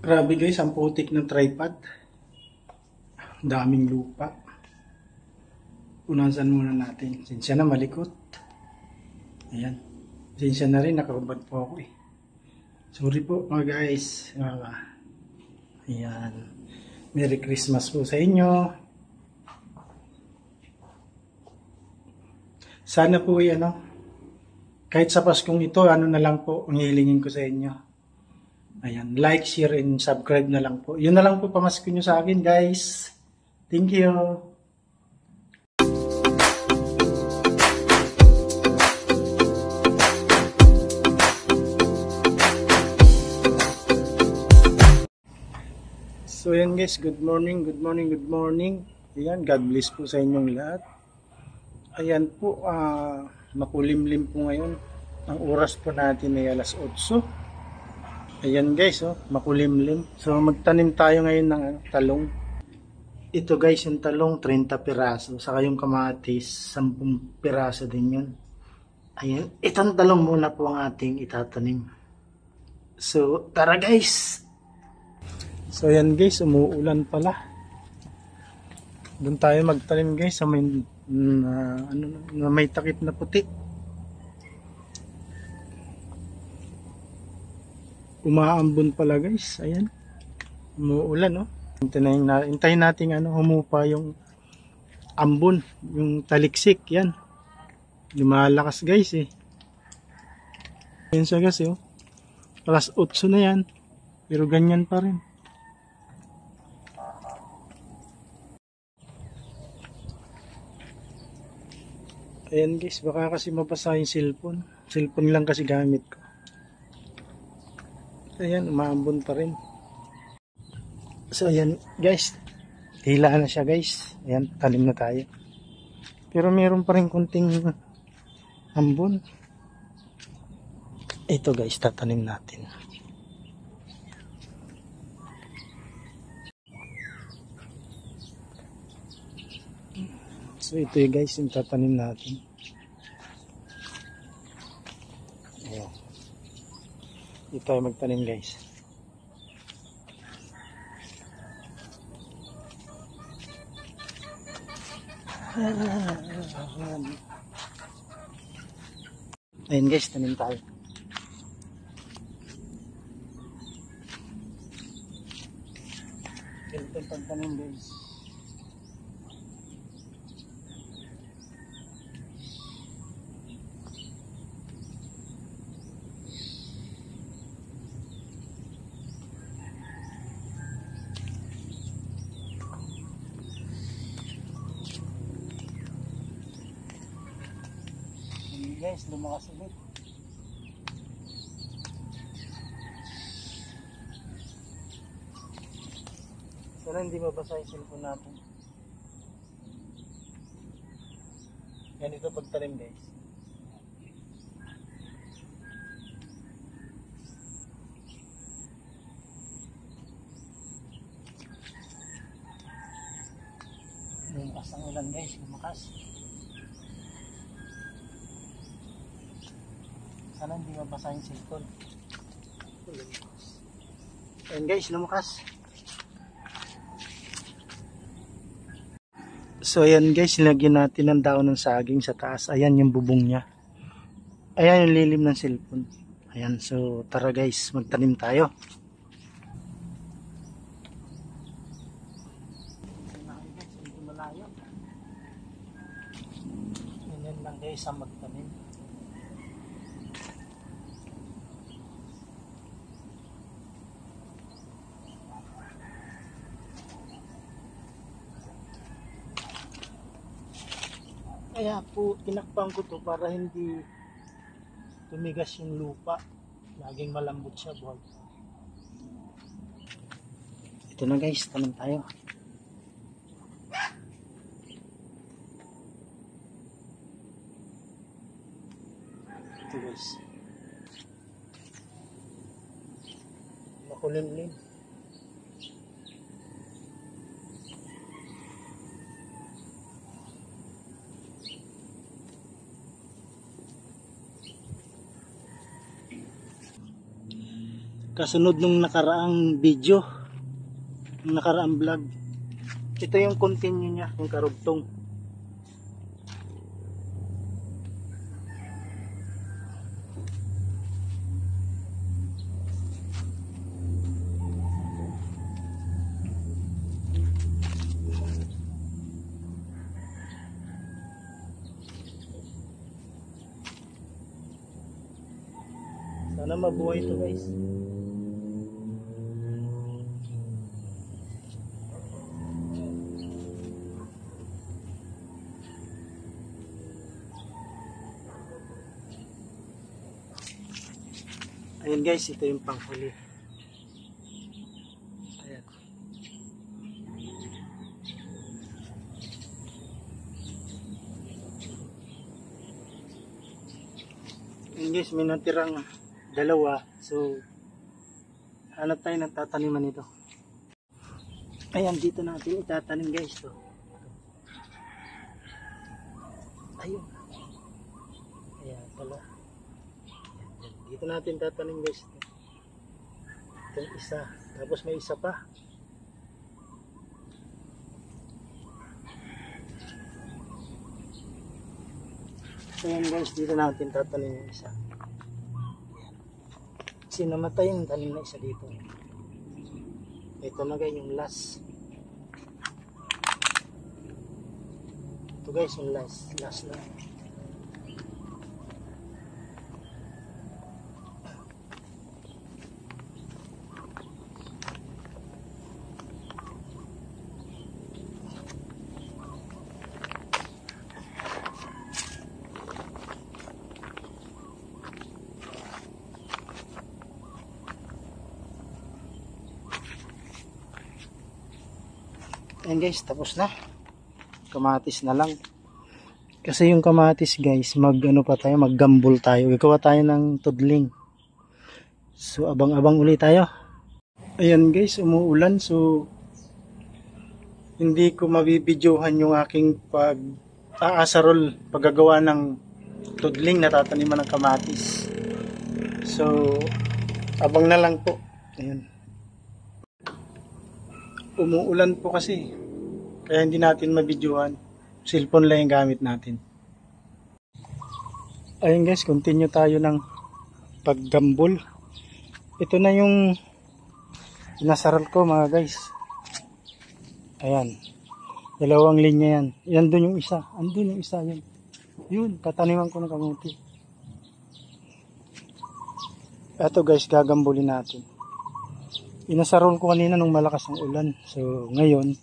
Grabe guys, ang putik ng tripod. Daming lupa. Punasan muna natin. Sinsya na malikot. Ayan. Sinsya na rin, nakahubad po ako eh. Sorry po mga guys. Ayan. Merry Christmas po sa inyo. Sana po kahit sa Paskong ito, na lang po ang hilingin ko sa inyo. Ayan, like, share, and subscribe na lang po. Yun na lang po pamasko nyo sa akin, guys. Thank you. So, ayan guys, good morning, good morning, good morning. Ayan, God bless po sa inyong lahat. Ayan po, makulimlim po ngayon. Ang oras po natin ay alas 8. Ayan guys, makulimlim. So magtanim tayo ngayon ng talong. Ito guys, yung talong 30 piraso. Saka yung kamatis 10 piraso din yun. Ayan, itong talong muna po ang ating itatanim. So tara guys. So ayan guys, umuulan pala. Doon tayo magtanim guys sa may takip na puti. Umaambon pala guys, ayan. Umuulan Hintayin natin humupa yung ambon, yung taliksik, yan. Lumalakas guys eh. Ayan siya guys Alas 8 na yan, pero ganyan pa rin. Ayan guys, baka kasi mabasa yung cellphone. Cellphone lang kasi gamit ko. Ayan, umaambon pa rin. So ayan guys, hila na siya guys. Ayan, tanim na tayo. Pero meron pa rin kunting ambon. Ito guys, tatanim natin. So ito guys, yung tatanim natin. Ayan. Dito tayo magtanim guys. Ayan guys, tanim tayo. Ito yung pagtanim guys. Guys, lumakas ulit. Sana hindi mabasa yung cellphone natin. Yan ito pagtanim guys. Lumakas ang ulan guys, lumakas. Sana hindi mabasa yung cellphone. Ayan guys, lumakas. So ayan guys, nilagyan natin ng daon ng saging sa taas. Ayan yung bubong niya. Ayan yung lilim ng cellphone. Ayan, so tara guys, magtanim tayo. Ayan lang guys ang magtanim. Kaya po tinakpan ko to para hindi tumigas yung lupa. Laging malambot siya buhay. Ito na guys, tanim tayo. Ito guys. Makulimlim. Kasunod nung nakaraang video, nung nakaraang vlog. Ito yung continue niya, yung karugtong. Sana mabuhay ito guys. Ayan guys, ito yung panghuli. Ayan. Ayan guys, may natirang dalawa. So, hanap tayo ng tataniman nito. Ayan, dito natin itatanim guys to. Ayun. Ayan pala. Dito natin tatanim guys. Itong isa. Tapos may isa pa. Ayan guys, dito natin tatanim yung isa. Kasi namatay yung tanim na isa dito. Ito na guys yung last. Ito guys yung last na. Ayan guys, tapos na. Kamatis na lang. Kasi yung kamatis guys, maggambol tayo. Gagawa tayo ng tudling. So abang-abang ulit tayo. Ayan guys, umuulan. So hindi ko mabibidyohan yung aking pag-aasarol, paggagawa ng tudling na tataniman ng kamatis. So abang na lang po. Ayan. Umuulan po kasi, kaya hindi natin mabidyohan. Cellphone lang yung gamit natin. Ayun guys, continue tayo ng paggambol. Ito na yung inasaral ko mga guys. Ayan, dalawang linya yan. Yan dun yung isa, andun yung isa yun. Yun, tataniman ko ng kamuti. Ito guys, gagambulin natin. Inasarol ko kanina nung malakas ang ulan. So ngayon,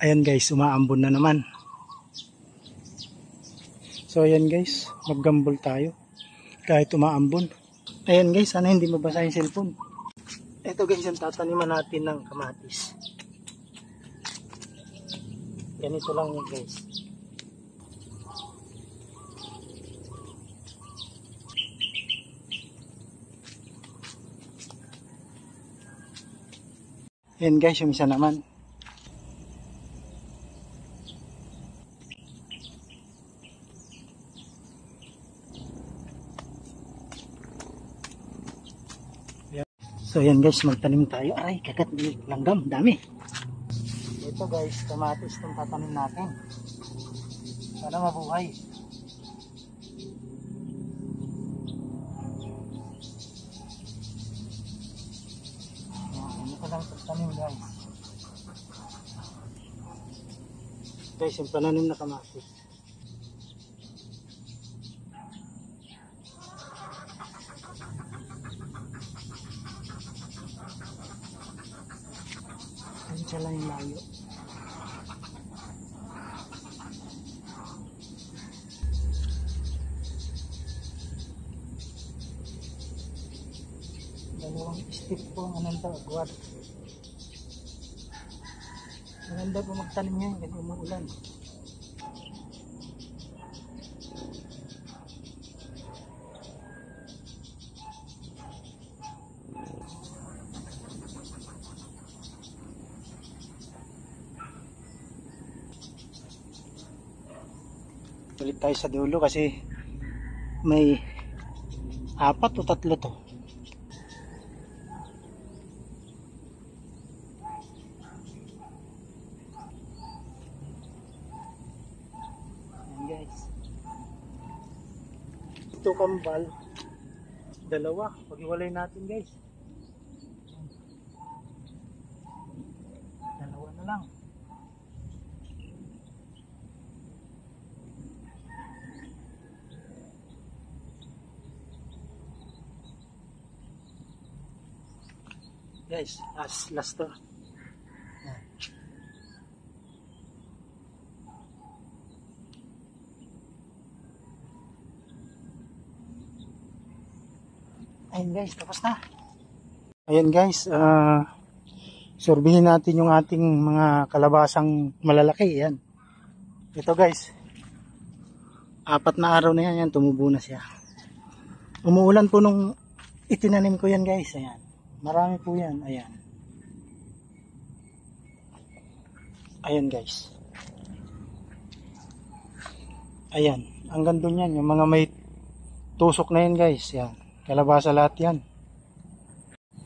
ayan guys, umaambon na naman. So ayan guys, maggambol tayo kahit umaambon. Ayan guys, sana hindi mabasa yung cellphone. Ito guys, ang tataniman natin ng kamatis. Ganito lang yun guys. Ayan guys, yung isa naman. Ayan. So ayan guys, magtanim tayo. Ay, kagat langgam, dami. Ito guys, kamatis itong tatanim natin. Sana mabuhay. Lang tanim guys. Guys, yung pananim na kamatis. Ayun siya lang yung layo. Dalawang stick po ang anong agwad. Maganda po magtanim niya kasi umuulan. Ulit tayo sa dulo kasi may 4 o 3 to. Ito kambal. Dalawa. Pag-iwalay natin guys. Dalawa na lang. Guys, last to. Ayun guys, tapos na. Ayan guys, sorbihin natin yung ating mga kalabasang malalaki. Ayan. Ito guys, 4 na araw na yan, tumubo na siya. Umuulan po nung itinanim ko yan guys. Ayan. Marami po yan. Ayan. Ayan guys. Ayan. Hanggang doon yan. Yung mga may tusok na yan guys. Ayan. Kalabasa lahat yan.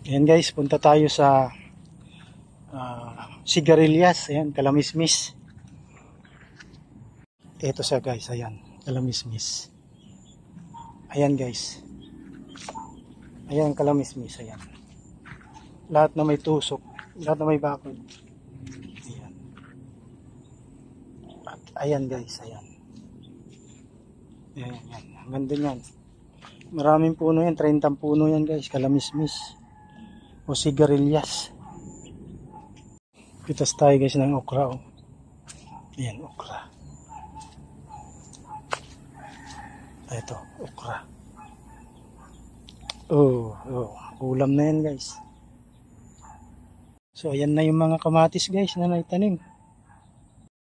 Ayan guys. Punta tayo sa sigarilyas. Ayan. Kalamismis. Ito siya guys. Ayan. Kalamismis. Ayan guys. Ayan kalamismis. Ayan. Lahat na may tusok. Lahat na may bakod. Ayan. At ayan guys. Ayan. Ayan. Ayan. Hanggang dun yan. Maraming puno yan. 30 puno yan guys. Kalamismis. O sigarilyas. Pitas tayo guys ng okra. Oh. Ayan. Okra. Ito. Okra. Oh. Ulam na yan guys. So ayan na yung mga kamatis guys na naitanim.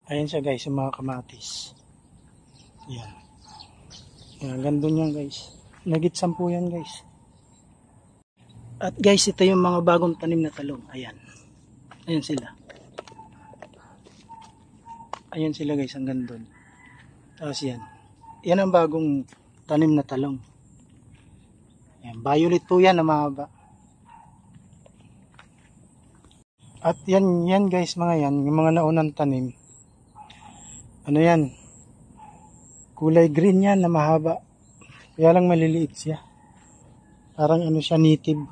Ayan siya guys yung mga kamatis. Ayan. Ayan. Gandun yan guys. Nagit 10 yan guys. At guys, ito yung mga bagong tanim na talong. Ayan. Ayan sila. Ayan sila guys, hanggang doon. Tapos yan. Yan ang bagong tanim na talong. Ayan. Violet po yan na mahaba. At yan guys, mga yan. Yung mga naunang tanim. Ano yan? Kulay green yan na mahaba. Kaya lang maliliit siya. Parang ano siya, native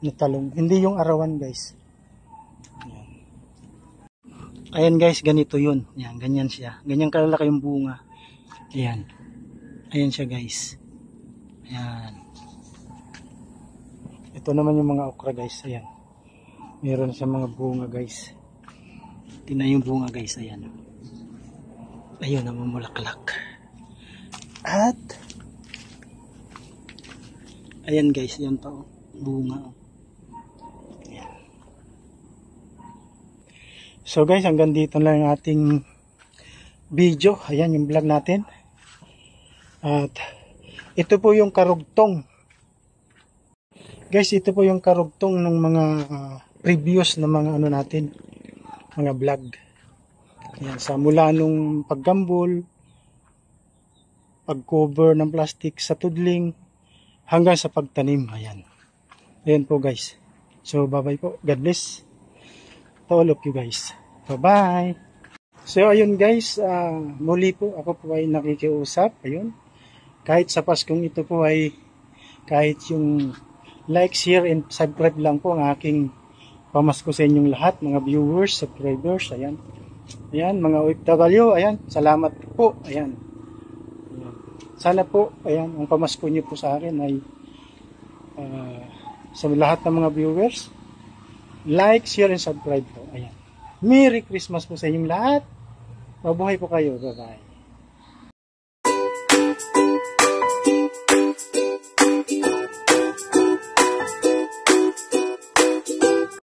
na talong. Hindi yung arawan guys. Ayan. Ayan guys, ganito yun. Ayan, ganyan siya. Ganyan kalalaki yung bunga. Ayan. Ayan siya guys. Ayan. Ito naman yung mga okra guys. Ayan. Meron siya mga bunga guys. Tingnan yung bunga guys. Ayan. Ayun, namumulaklak. At ayan guys, yan pa oh, bunga. Ayan. So guys, hanggang dito lang yung ating video. Ayan yung vlog natin. At ito po yung karugtong. Guys, ito po yung karugtong ng mga previous na mga ano natin, mga vlog. Ayan, sa mula nung paggambol, pag-cover ng plastic sa tudling, hanggang sa pagtanim. Ayan. Ayan po guys. So bye bye po. God bless to all of you guys. Bye bye. So ayun guys. Muli po ako po ay nakikiusap. Ayun. Kahit sa Paskong ito po ay kahit yung like, share, and subscribe lang po ang aking pamasko sa inyong lahat. Mga viewers, subscribers. Ayan. Ayan. Mga OFW. Ayan. Salamat po. Ayan. Sana po, ayan, ang pamasko niyo po sa akin ay sa lahat ng mga viewers, like, share, and subscribe po. Ayan. Merry Christmas po sa inyong lahat. Mabuhay po kayo. Bye-bye.